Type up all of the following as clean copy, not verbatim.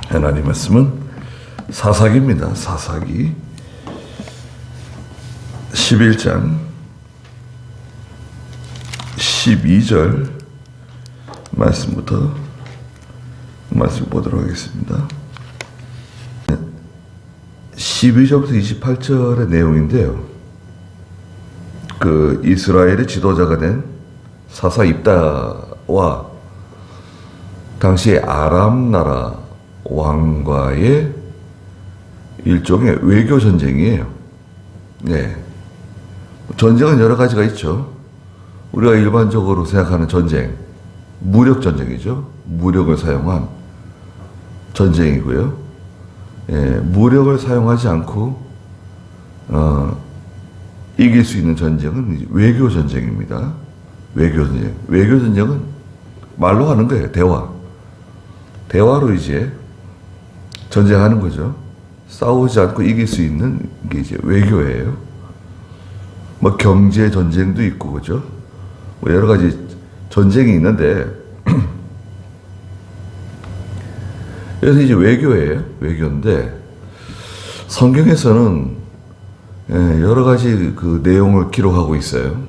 하나님 말씀은 사사기입니다. 사사기 11장 12절 말씀부터 말씀 보도록 하겠습니다. 12절부터 28절의 내용인데요. 그 이스라엘의 지도자가 된 사사 입다와 당시의 아람 나라 왕과의 일종의 외교 전쟁이에요. 네. 전쟁은 여러 가지가 있죠. 우리가 일반적으로 생각하는 전쟁, 무력 전쟁이죠. 무력을 사용한 전쟁이고요. 무력을 사용하지 않고 이길 수 있는 전쟁은 외교 전쟁입니다. 외교 전쟁. 외교 전쟁은 말로 하는 거예요. 대화로 이제 전쟁하는 거죠. 싸우지 않고 이길 수 있는 게 이제 외교예요. 뭐 경제 전쟁도 있고 그죠. 뭐 여러 가지 전쟁이 있는데 그래서 이제 외교예요. 외교인데 성경에서는 여러 가지 그 내용을 기록하고 있어요.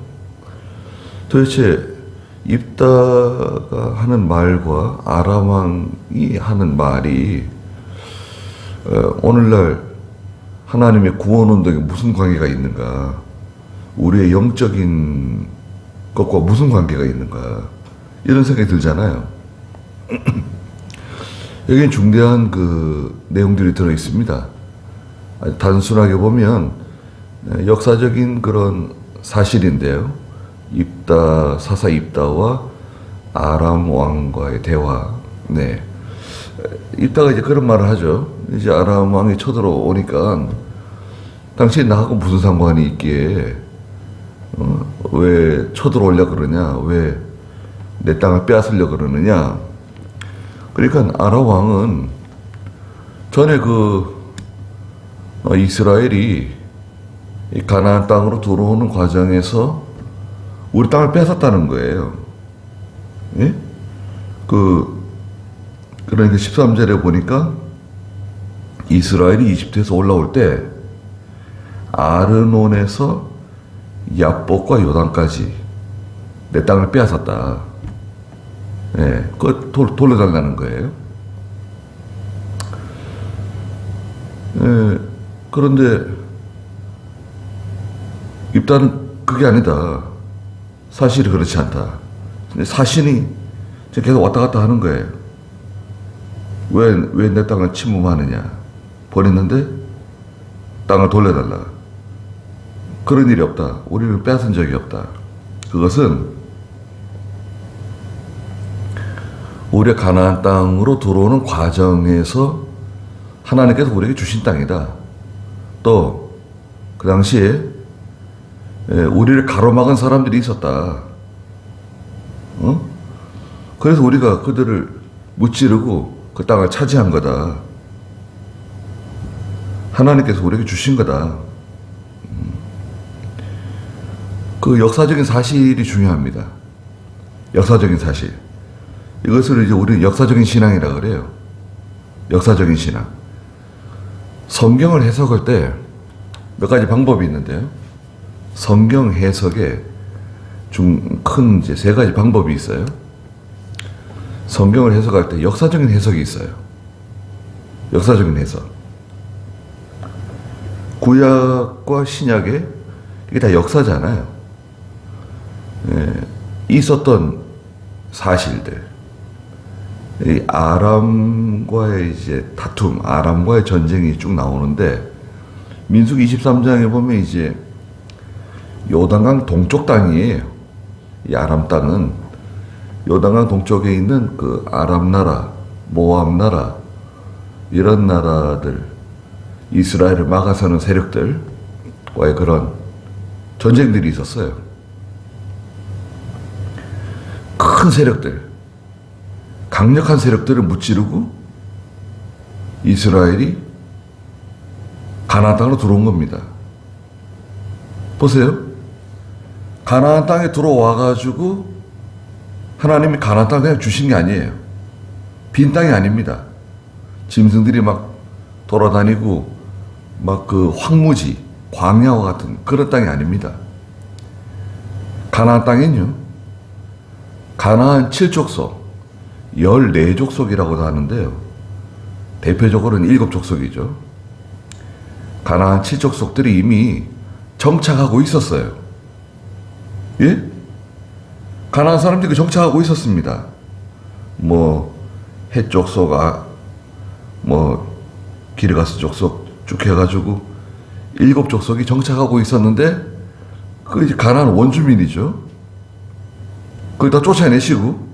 도대체 입다가 하는 말과 아람 왕이 하는 말이 오늘날 하나님의 구원 운동에 무슨 관계가 있는가? 우리의 영적인 것과 무슨 관계가 있는가? 이런 생각이 들잖아요. 여기엔 중대한 그 내용들이 들어 있습니다. 단순하게 보면 역사적인 그런 사실인데요. 사사 입다와 아람 왕과의 대화. 네. 입다가 이제 그런 말을 하죠. 이제 아람 왕이 쳐들어오니까 당신 나하고 무슨 상관이 있기에 왜 쳐들어오려고 그러냐? 왜 내 땅을 빼앗으려고 그러느냐? 그러니까 아람 왕은 전에 이스라엘이 이 가나안 땅으로 들어오는 과정에서 우리 땅을 뺏었다는 거예요. 예? 그러니까 13절에 보니까 이스라엘이 이집트에서 올라올 때 아르논에서 야복과 요단까지 내 땅을 빼앗았다. 예, 그거 돌려달라는 거예요. 예, 그런데 입다는 그게 아니다. 사실이 그렇지 않다. 근데 사신이 계속 왔다 갔다 하는 거예요. 왜 내 땅을 침범하느냐. 버렸는데 땅을 돌려달라. 그런 일이 없다. 우리는 빼앗은 적이 없다. 그것은 우리가 가나안 땅으로 들어오는 과정에서 하나님께서 우리에게 주신 땅이다. 또 그 당시에 우리를 가로막은 사람들이 있었다. 그래서 우리가 그들을 무찌르고 그 땅을 차지한 거다. 하나님께서 우리에게 주신 거다. 그 역사적인 사실이 중요합니다. 역사적인 사실. 이것을 이제 우리는 역사적인 신앙이라 그래요. 역사적인 신앙. 성경을 해석할 때 몇 가지 방법이 있는데요. 성경 해석에 큰 이제 세 가지 방법이 있어요. 성경을 해석할 때 역사적인 해석이 있어요. 역사적인 해석. 구약과 신약에 이게 다 역사잖아요. 있었던 사실들. 이 아람과의 이제 다툼, 아람과의 전쟁이 쭉 나오는데 민수기 23장에 보면 이제 요단강 동쪽 땅이에요. 이 아람 땅은 요단강 동쪽에 있는 그 아람 나라, 모압 나라 이런 나라들, 이스라엘을 막아서는 세력들과의 그런 전쟁들이 있었어요. 큰 세력들, 강력한 세력들을 무찌르고 이스라엘이 가나안 땅으로 들어온 겁니다. 보세요. 가나안 땅에 들어와가지고 하나님이 가나안 땅 그냥 주신 게 아니에요. 빈 땅이 아닙니다. 짐승들이 막 돌아다니고 막 그 황무지, 광야와 같은 그런 땅이 아닙니다. 가나안 땅엔요, 가나안 7족속, 14족속이라고도 하는데요. 대표적으로는 7족속이죠. 가나안 7족속들이 이미 정착하고 있었어요. 예? 가나안 사람들이 정착하고 있었습니다. 뭐 헷족속, 뭐 기르가스 족속 쭉 해가지고 7족속이 정착하고 있었는데 그 이제 가나안 원주민이죠. 그걸 다 쫓아내시고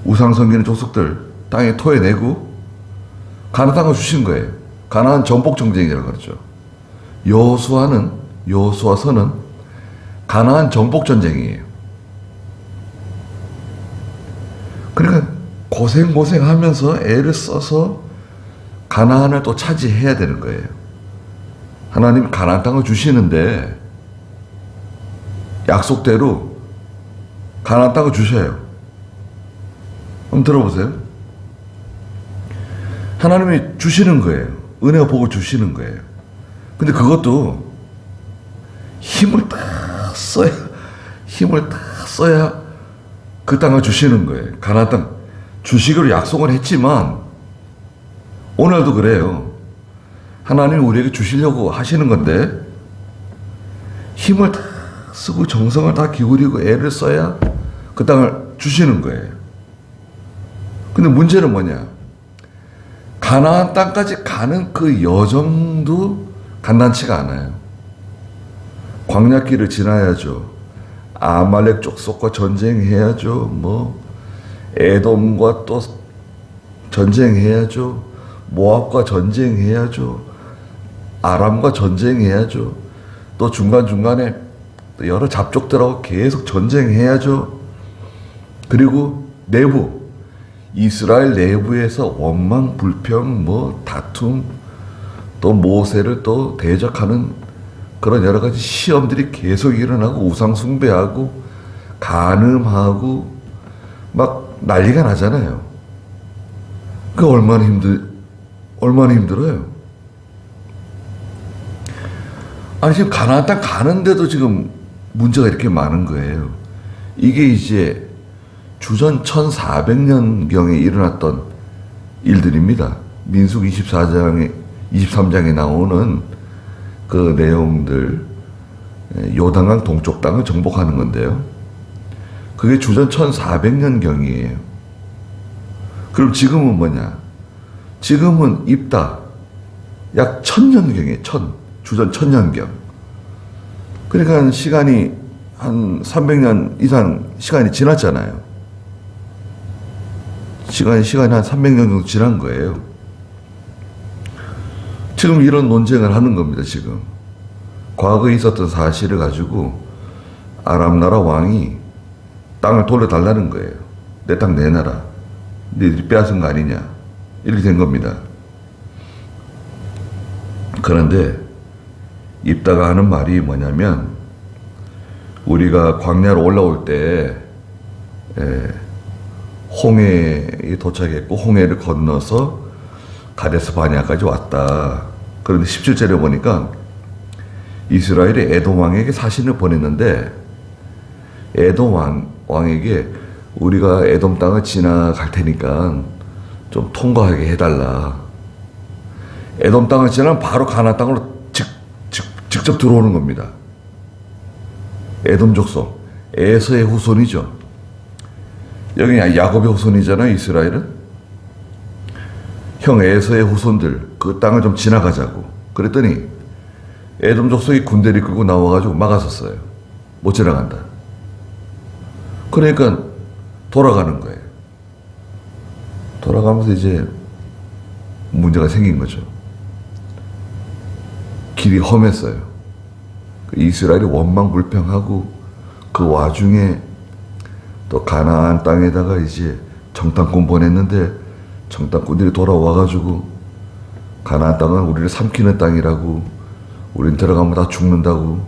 우상 섬기는 족속들 땅에 토해내고 가나안 땅을 주신 거예요. 가나안 정복 전쟁이라고 그러죠. 여호수아서는 가나안 정복 전쟁이에요. 그러니까 고생하면서 애를 써서 가나안을 또 차지해야 되는 거예요. 하나님이 가나안 땅을 주시는데 약속대로 가나안 땅을 주셔요. 한번 들어보세요. 하나님이 주시는 거예요. 은혜와 복을 주시는 거예요. 근데 그것도 힘을 딱 써야 그 땅을 주시는 거예요. 가나안 땅 주시기로 약속을 했지만 오늘도 그래요. 하나님이 우리에게 주시려고 하시는 건데 힘을 다 쓰고 정성을 다 기울이고 애를 써야 그 땅을 주시는 거예요. 근데 문제는 뭐냐? 가나안 땅까지 가는 그 여정도 간단치가 않아요. 광야길을 지나야죠. 아말렉 족속과 전쟁해야죠. 뭐 에돔과 또 전쟁해야죠. 모압과 전쟁해야죠. 아람과 전쟁해야죠. 또 중간중간에 또 여러 잡족들하고 계속 전쟁해야죠. 그리고 내부 이스라엘 내부에서 원망, 불평, 뭐 다툼, 또 모세를 또 대적하는 그런 여러 가지 시험들이 계속 일어나고 우상 숭배하고 간음하고 막 난리가 나잖아요. 그 얼마나 힘들어요. 아니 지금 가나안 땅 가는데도 지금 문제가 이렇게 많은 거예요. 이게 이제 주전 1400년경에 일어났던 일들입니다. 민수기 23장에 나오는 그 내용들, 요단강 동쪽 땅을 정복하는 건데요. 그게 주전 1400년경이에요. 그럼 지금은 뭐냐? 지금은 입다 약 1000년경이에요. 주전 1000년경. 그러니까 시간이 한 300년 이상 시간이 지났잖아요. 시간이 한 300년 정도 지난 거예요. 지금 이런 논쟁을 하는 겁니다. 지금 과거에 있었던 사실을 가지고 아람 나라 왕이 땅을 돌려달라는 거예요. 내 땅 내놔라. 너희들이 빼앗은 거 아니냐. 이렇게 된 겁니다. 그런데 입다가 하는 말이 뭐냐면 우리가 광야로 올라올 때 홍해에 도착했고 홍해를 건너서 가데스 바네아까지 왔다. 그런데 17절에 보니까 이스라엘이 에돔 왕에게 사신을 보냈는데 에돔 왕에게 우리가 에돔 땅을 지나갈 테니까 좀 통과하게 해달라. 에돔 땅을 지나면 바로 가나안 땅으로 직접 들어오는 겁니다. 에돔 족속, 에서의 후손이죠. 여기 야곱의 후손이잖아요. 이스라엘은 형 에서의 후손들 그 땅을 좀 지나가자고 그랬더니 에돔 족속이 군대를 끌고 나와가지고 막았었어요. 못 지나간다. 그러니까 돌아가는 거예요. 돌아가면서 이제 문제가 생긴 거죠. 길이 험했어요. 이스라엘이 원망불평하고 그 와중에 또 가나안 땅에다가 이제 정탐꾼 보냈는데 정탐꾼들이 돌아와가지고 가나안 땅은 우리를 삼키는 땅이라고, 우린 들어가면 다 죽는다고,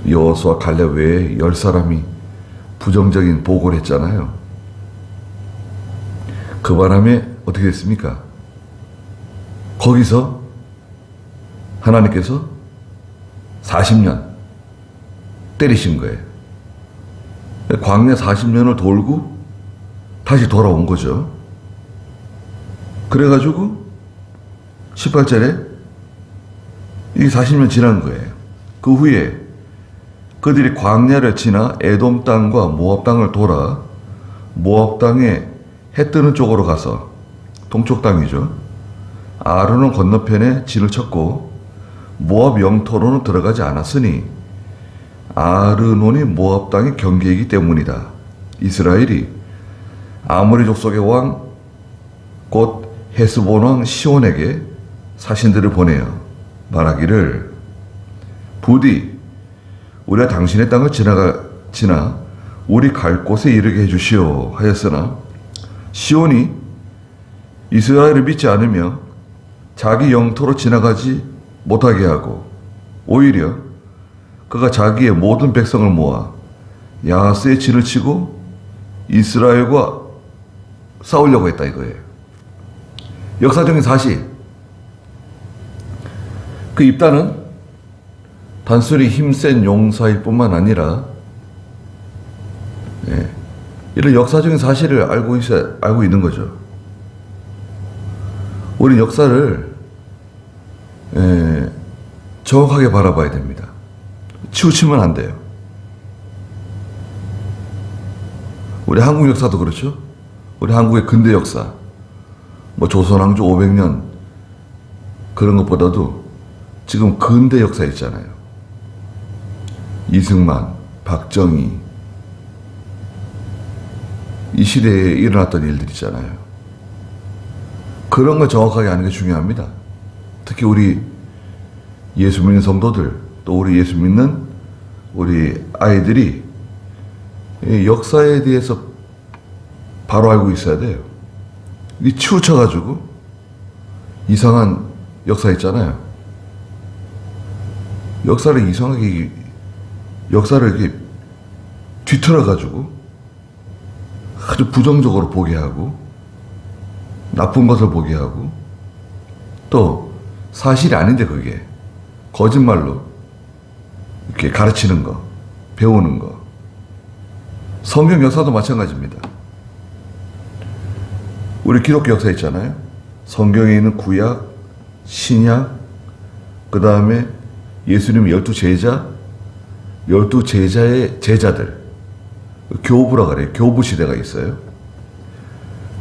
여호수아 갈렙 외에 10사람이 부정적인 보고를 했잖아요. 그 바람에 어떻게 됐습니까? 거기서 하나님께서 40년 때리신 거예요. 광야 40년을 돌고 다시 돌아온 거죠. 그래가지고 18절에 이 40년 지난 거예요. 그 후에 그들이 광야를 지나 에돔 땅과 모압 땅을 돌아 모압 땅에 해 뜨는 쪽으로 가서 동쪽 땅이죠. 아르논 건너편에 진을 쳤고 모압 영토로는 들어가지 않았으니 아르논이 모압 땅의 경계이기 때문이다. 이스라엘이 아모리 족속의 왕 곧 헤스본 왕 시온에게 사신들을 보내어 말하기를 부디 우리가 당신의 땅을 지나 우리 갈 곳에 이르게 해주시오 하였으나 시온이 이스라엘을 믿지 않으며 자기 영토로 지나가지 못하게 하고 오히려 그가 자기의 모든 백성을 모아 야하스에 진을 치고 이스라엘과 싸우려고 했다 이거예요. 역사적인 사실. 그 입단은 단순히 힘센 용사일 뿐만 아니라 이런 역사적인 사실을 알고 있는 거죠. 우리 역사를 정확하게 바라봐야 됩니다. 치우치면 안 돼요. 우리 한국 역사도 그렇죠. 우리 한국의 근대 역사, 뭐 조선왕조 500년 그런 것보다도 지금 근대 역사 있잖아요. 이승만, 박정희, 이 시대에 일어났던 일들 있잖아요. 그런 걸 정확하게 아는 게 중요합니다. 특히 우리 예수 믿는 성도들, 또 우리 예수 믿는 우리 아이들이 이 역사에 대해서 바로 알고 있어야 돼요. 이 치우쳐가지고 이상한 역사 있잖아요. 역사를 이렇게 뒤틀어가지고 아주 부정적으로 보게 하고 나쁜 것을 보게 하고 또 사실이 아닌데 그게 거짓말로 이렇게 가르치는 거, 배우는 거. 성경 역사도 마찬가지입니다. 우리 기독교 역사 있잖아요. 성경에 있는 구약, 신약, 그 다음에 예수님 12제자, 12제자의 제자들, 교부라 그래요. 교부 시대가 있어요.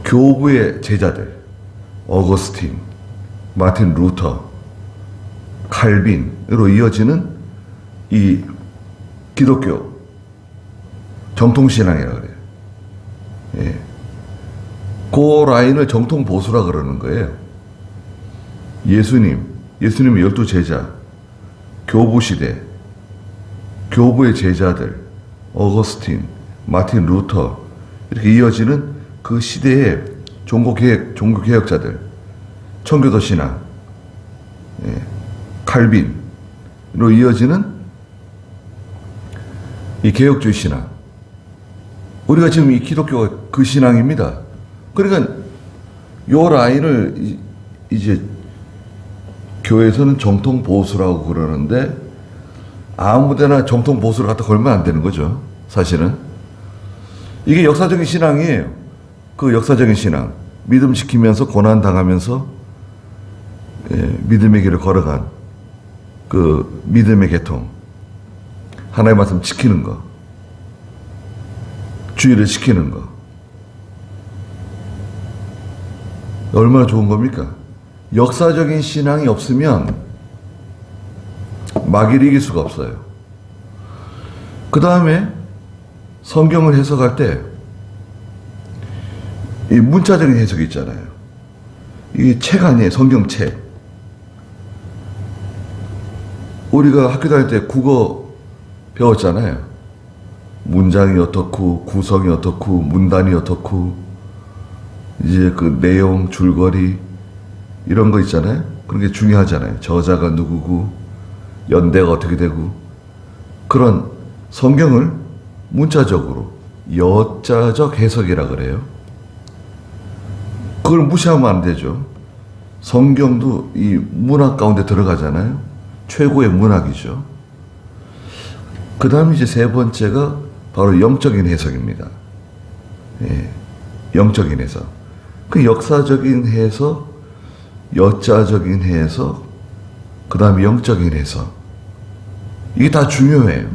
교부의 제자들, 어거스틴, 마틴 루터, 칼빈으로 이어지는 이 기독교 정통신앙이라 그래요. 예. 그 라인을 정통보수라 그러는 거예요. 예수님의 12제자, 교부시대, 교부의 제자들, 어거스틴, 마틴 루터, 이렇게 이어지는 그 시대의 종교개혁자들, 청교도 신앙, 칼빈으로 이어지는 이 개혁주의 신앙. 우리가 지금 이 기독교가 그 신앙입니다. 그러니까 요 라인을 이제 교회에서는 정통 보수라고 그러는데 아무데나 정통 보수를 갖다 걸면 안 되는 거죠. 사실은 이게 역사적인 신앙이에요. 그 역사적인 신앙, 믿음 지키면서 고난 당하면서 믿음의 길을 걸어간 그 믿음의 계통, 하나님의 말씀 지키는 거, 주의를 지키는 거, 얼마나 좋은 겁니까? 역사적인 신앙이 없으면 마귀를 이길 수가 없어요. 그 다음에 성경을 해석할 때 이 문자적인 해석이 있잖아요. 이게 책 아니에요. 성경책. 우리가 학교 다닐 때 국어 배웠잖아요. 문장이 어떻고 구성이 어떻고 문단이 어떻고 이제 그 내용 줄거리 이런 거 있잖아요. 그런 게 중요하잖아요. 저자가 누구고 연대가 어떻게 되고 그런 성경을 문자적으로 여자적 해석이라 그래요. 그걸 무시하면 안 되죠. 성경도 이 문학 가운데 들어가잖아요. 최고의 문학이죠. 그 다음에 이제 세 번째가 바로 영적인 해석입니다. 예, 영적인 해석. 그 역사적인 해석, 여자적인 해석, 그 다음에 영적인 해석. 이게 다 중요해요.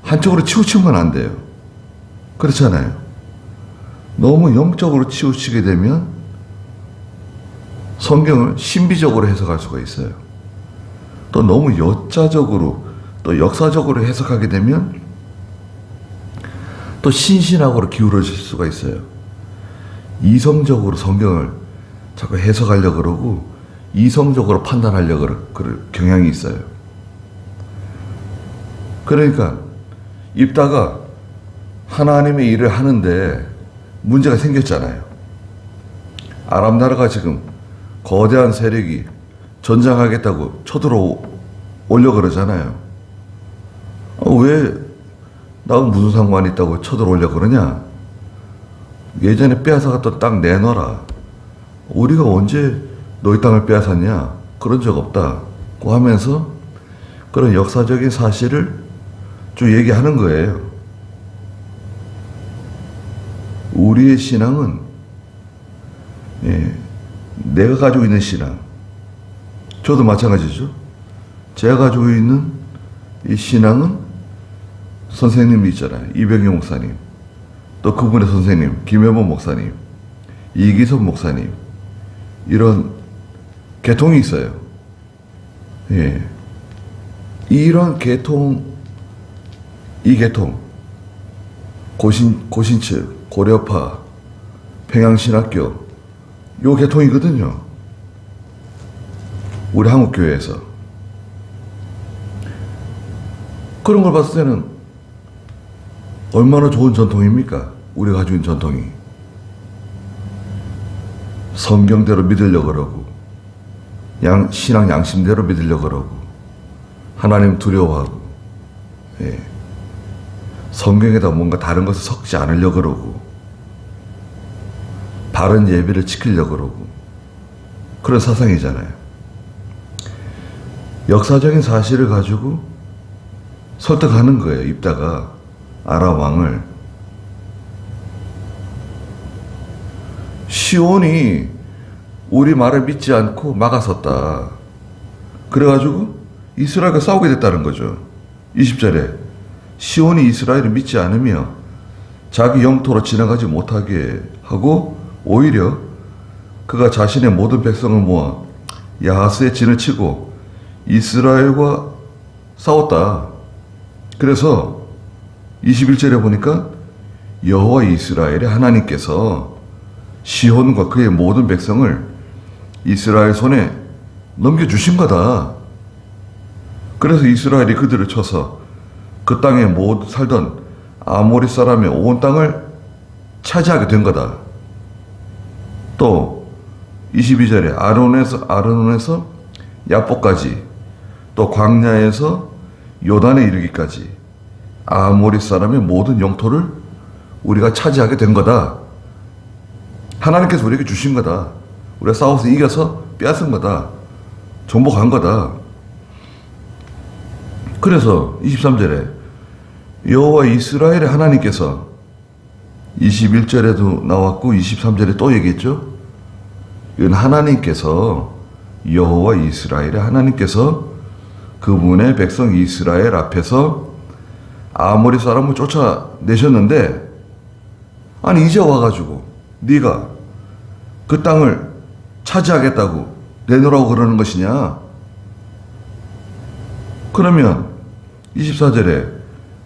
한쪽으로 치우치면 안 돼요. 그렇잖아요. 너무 영적으로 치우치게 되면 성경을 신비적으로 해석할 수가 있어요. 또 너무 여자적으로 또 역사적으로 해석하게 되면 또 신신학으로 기울어질 수가 있어요. 이성적으로 성경을 자꾸 해석하려고 그러고 이성적으로 판단하려고 그럴 경향이 있어요. 그러니까 입다가 하나님의 일을 하는데 문제가 생겼잖아요. 아람 나라가 지금 거대한 세력이 전쟁하겠다고 쳐들어오려고 그러잖아요. 왜 나하고 무슨 상관이 있다고 쳐들어오려고 그러냐? 예전에 빼앗아갔던 땅 내놔라. 우리가 언제 너희 땅을 빼앗았냐? 그런 적 없다고 하면서 그런 역사적인 사실을 쭉 얘기하는 거예요. 우리의 신앙은 내가 가지고 있는 신앙, 저도 마찬가지죠. 제가 가지고 있는 이 신앙은 선생님이 있잖아요. 이병용 목사님, 또 그분의 선생님 김혜범 목사님, 이기섭 목사님, 이런 계통이 있어요. 예. 이런 계통, 이 계통, 고신측, 고려파, 평양신학교, 요 계통이거든요. 우리 한국교회에서. 그런 걸 봤을 때는 얼마나 좋은 전통입니까? 우리가 가지고 있는 전통이. 성경대로 믿으려고 그러고, 신앙 양심대로 믿으려고 그러고, 하나님 두려워하고, 예. 성경에다 뭔가 다른 것을 섞지 않으려고 그러고, 바른 예배를 지키려고 그러고, 그런 사상이잖아요. 역사적인 사실을 가지고 설득하는 거예요. 입다가 아람 왕을. 시온이 우리 말을 믿지 않고 막아섰다. 그래가지고 이스라엘과 싸우게 됐다는 거죠. 20절에 시온이 이스라엘을 믿지 않으며 자기 영토로 지나가지 못하게 하고 오히려 그가 자신의 모든 백성을 모아 야하스에 진을 치고 이스라엘과 싸웠다. 그래서 21절에 보니까 여호와 이스라엘의 하나님께서 시온과 그의 모든 백성을 이스라엘 손에 넘겨주신 거다. 그래서 이스라엘이 그들을 쳐서 그 땅에 모두 살던 아모리 사람의 온 땅을 차지하게 된 거다. 또 22절에 아르논에서 야복까지, 또 광야에서 요단에 이르기까지 아모리 사람의 모든 영토를 우리가 차지하게 된 거다. 하나님께서 우리에게 주신 거다. 우리가 싸워서 이겨서 빼앗은 거다. 정복한 거다. 그래서 23절에 여호와 이스라엘의 하나님께서, 21절에도 나왔고 23절에 또 얘기했죠. 이건 하나님께서, 여호와 이스라엘의 하나님께서 그분의 백성 이스라엘 앞에서 아모리 사람을 쫓아내셨는데, 아니 이제 와가지고 네가 그 땅을 차지하겠다고 내놓으라고 그러는 것이냐? 그러면 24절에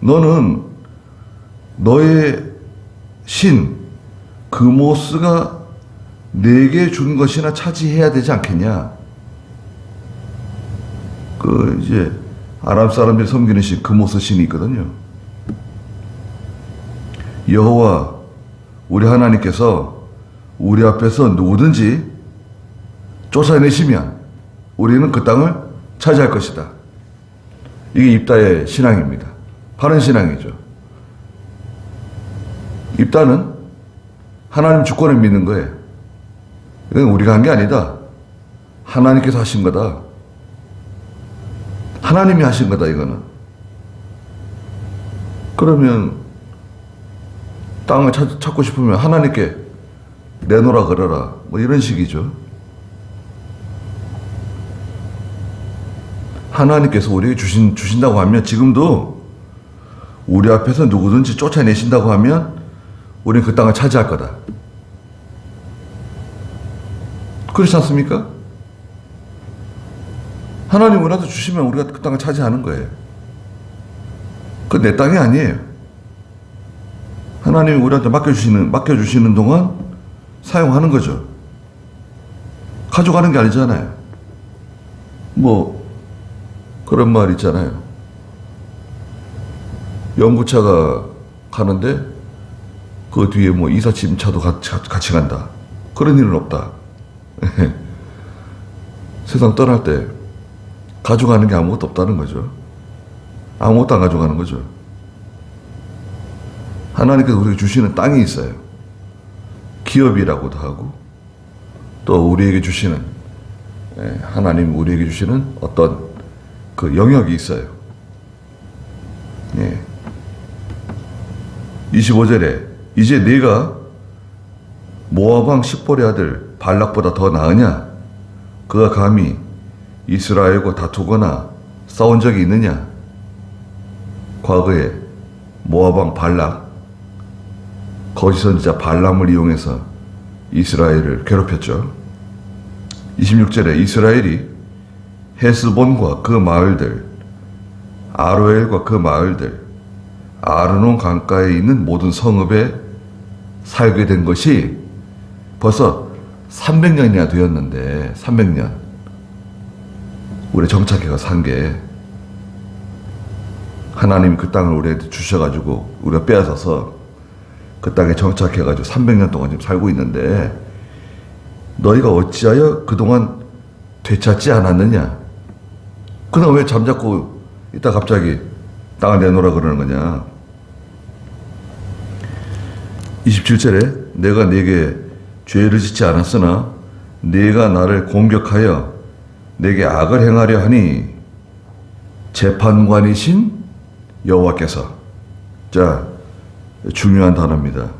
너는 너의 신 그모스가 내게 준 것이나 차지해야 되지 않겠냐? 그 이제 아람 사람들이 섬기는 신 그모스 신이 있거든요. 여호와 우리 하나님께서 우리 앞에서 누구든지 쫓아내시면 우리는 그 땅을 차지할 것이다. 이게 입다의 신앙입니다. 바른 신앙이죠. 입다는 하나님 주권을 믿는 거예요. 이건 우리가 한 게 아니다. 하나님께서 하신 거다. 하나님이 하신 거다, 이거는. 그러면 땅을 찾고 싶으면 하나님께 내놓으라 그러라. 뭐 이런 식이죠. 하나님께서 우리에게 주신다고 하면, 지금도 우리 앞에서 누구든지 쫓아내신다고 하면 우리는 그 땅을 차지할 거다. 그렇지 않습니까? 하나님 우리한테 주시면 우리가 그 땅을 차지하는 거예요. 그 내 땅이 아니에요. 하나님이 우리한테 맡겨주시는 동안 사용하는 거죠. 가져가는 게 아니잖아요. 뭐 그런 말 있잖아요. 연구차가 가는데 그 뒤에 뭐 이삿짐차도 같이 간다. 그런 일은 없다. 세상 떠날 때 가져가는 게 아무것도 없다는 거죠. 아무것도 안 가져가는 거죠. 하나님께서 우리에게 주시는 땅이 있어요. 기업이라고도 하고, 또 우리에게 주시는, 하나님 우리에게 주시는 어떤 그 영역이 있어요. 25절에 이제 네가 모압 왕 십볼의 아들 발락보다 더 나으냐? 그가 감히 이스라엘과 다투거나 싸운 적이 있느냐? 과거에 모압 왕 발락, 거짓 선지자 발람을 이용해서 이스라엘을 괴롭혔죠. 26절에 이스라엘이 헤스본과 그 마을들, 아로엘과 그 마을들, 아르논 강가에 있는 모든 성읍에 살게 된 것이 벌써 300년이나 되었는데, 300년 우리 정착해가 산 게, 하나님이 그 땅을 우리한테 주셔가지고 우리가 빼앗아서 그 땅에 정착해가지고 300년 동안 지금 살고 있는데, 너희가 어찌하여 그동안 되찾지 않았느냐? 그럼 왜 잠자코 이따 갑자기 땅을 내놓으라 그러는 거냐? 27절에 내가 네게 죄를 짓지 않았으나 네가 나를 공격하여 내게 악을 행하려 하니 재판관이신 여호와께서, 자, 중요한 단어입니다.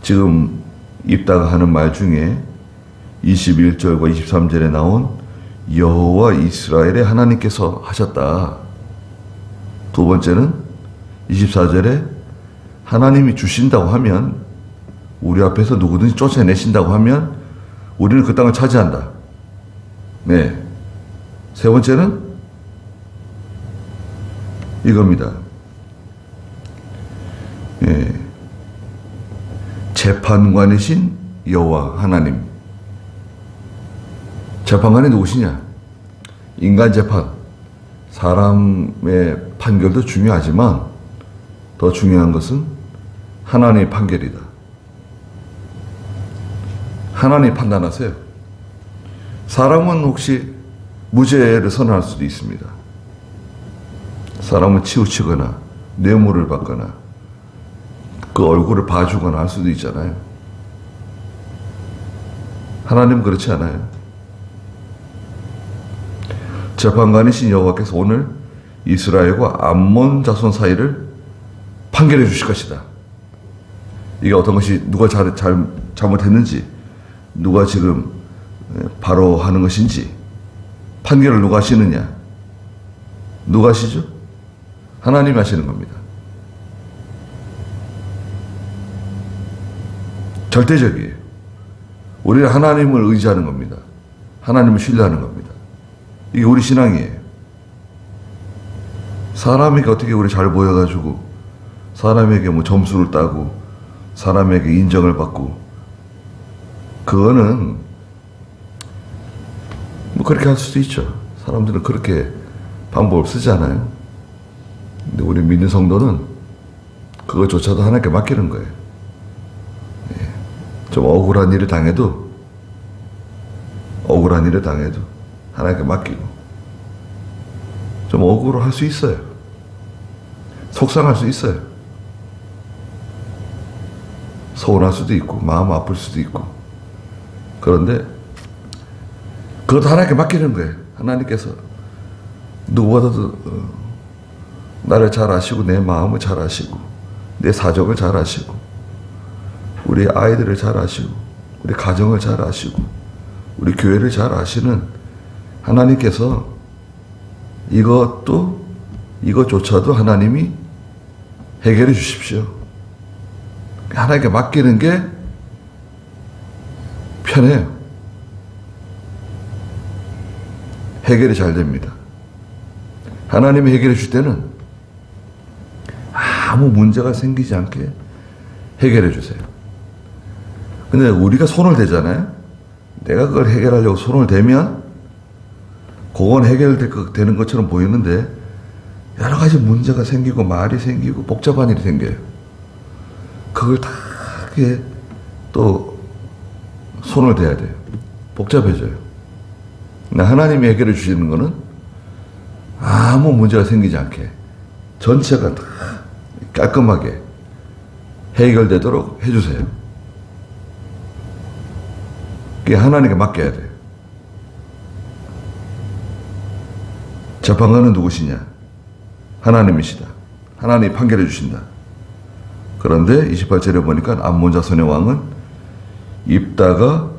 지금 입다가 하는 말 중에 21절과 23절에 나온 여호와 이스라엘의 하나님께서 하셨다. 두 번째는 24절에 하나님이 주신다고 하면, 우리 앞에서 누구든지 쫓아내신다고 하면 우리는 그 땅을 차지한다. 네. 세 번째는 이겁니다. 예. 재판관이신 여호와 하나님. 재판관이 누구시냐? 인간 재판, 사람의 판결도 중요하지만 더 중요한 것은 하나님의 판결이다. 하나님이 판단하세요. 사람은 혹시 무죄를 선언할 수도 있습니다. 사람은 치우치거나 뇌물을 받거나 그 얼굴을 봐주거나 할 수도 있잖아요. 하나님은 그렇지 않아요. 재판관이신 여호와께서 오늘 이스라엘과 암몬 자손 사이를 판결해 주실 것이다. 이게 어떤 것이 누가 잘못했는지, 누가 지금 바로 하는 것인지, 판결을 누가 하시느냐? 누가 하시죠? 하나님이 하시는 겁니다. 절대적이에요. 우리는 하나님을 의지하는 겁니다. 하나님을 신뢰하는 겁니다. 이게 우리 신앙이에요. 사람에게 어떻게 우리 잘 보여가지고 사람에게 뭐 점수를 따고 사람에게 인정을 받고, 그거는 뭐 그렇게 할 수도 있죠. 사람들은 그렇게 방법을 쓰잖아요. 근데 우리 믿는 성도는 그것조차도 하나님께 맡기는 거예요. 좀 억울한 일을 당해도 하나님께 맡기고, 좀 억울할 수 있어요. 속상할 수 있어요. 서운할 수도 있고 마음 아플 수도 있고, 그런데 그것도 하나님께 맡기는 거예요. 하나님께서 누구보다도 나를 잘 아시고 내 마음을 잘 아시고 내 사정을 잘 아시고 우리 아이들을 잘 아시고 우리 가정을 잘 아시고 우리 교회를 잘 아시는 하나님께서 이것조차도 하나님이 해결해 주십시오. 하나님께 맡기는 게 편해요. 해결이 잘 됩니다. 하나님이 해결해 줄 때는 아무 문제가 생기지 않게 해결해 주세요. 근데 우리가 손을 대잖아요. 내가 그걸 해결하려고 손을 대면 그건 해결되는 것처럼 보이는데 여러 가지 문제가 생기고 말이 생기고 복잡한 일이 생겨요. 그걸 다 이렇게 또 손을 대야 돼요. 복잡해져요. 근데 하나님이 해결해 주시는 거는 아무 문제가 생기지 않게 전체가 다 깔끔하게 해결되도록 해주세요. 그게 하나님께 맡겨야 돼요. 재판관은 누구시냐? 하나님이시다. 하나님이 판결해 주신다. 그런데 28절에 보니까 암몬 자손의 왕은 입다가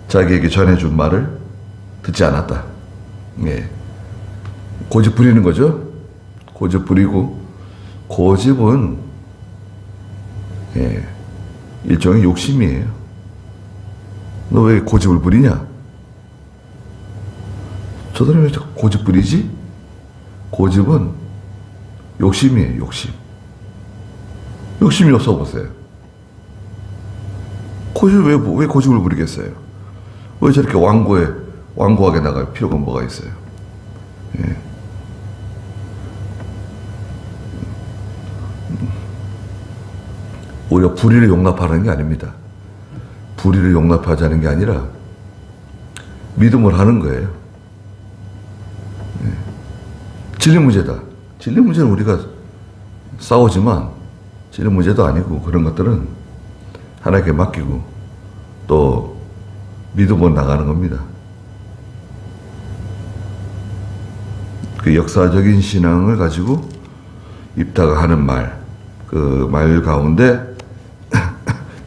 자기에게 전해준 말을 듣지 않았다. 예. 고집 부리는 거죠. 고집 부리고 고집은 일종의 욕심이에요. 너 왜 고집을 부리냐? 저 사람이 왜 고집 부리지? 고집은 욕심이에요. 욕심. 욕심이 없어 보세요. 왜 고집을 부리겠어요? 왜 저렇게 완고하게 나갈 필요가 뭐가 있어요? 예. 오히려 불의를 용납하는 게 아닙니다. 불의를 용납하자는 게 아니라 믿음을 하는 거예요. 예. 진리 문제다. 진리 문제는 우리가 싸우지만 진리 문제도 아니고 그런 것들은 하나님께 맡기고 또 믿음으로 나가는 겁니다. 그 역사적인 신앙을 가지고 입다가 하는 말, 그 말 가운데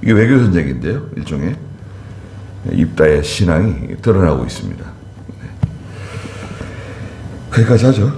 이게 외교 전쟁인데요. 일종의 입다의 신앙이 드러나고 있습니다. 거기까지 하죠.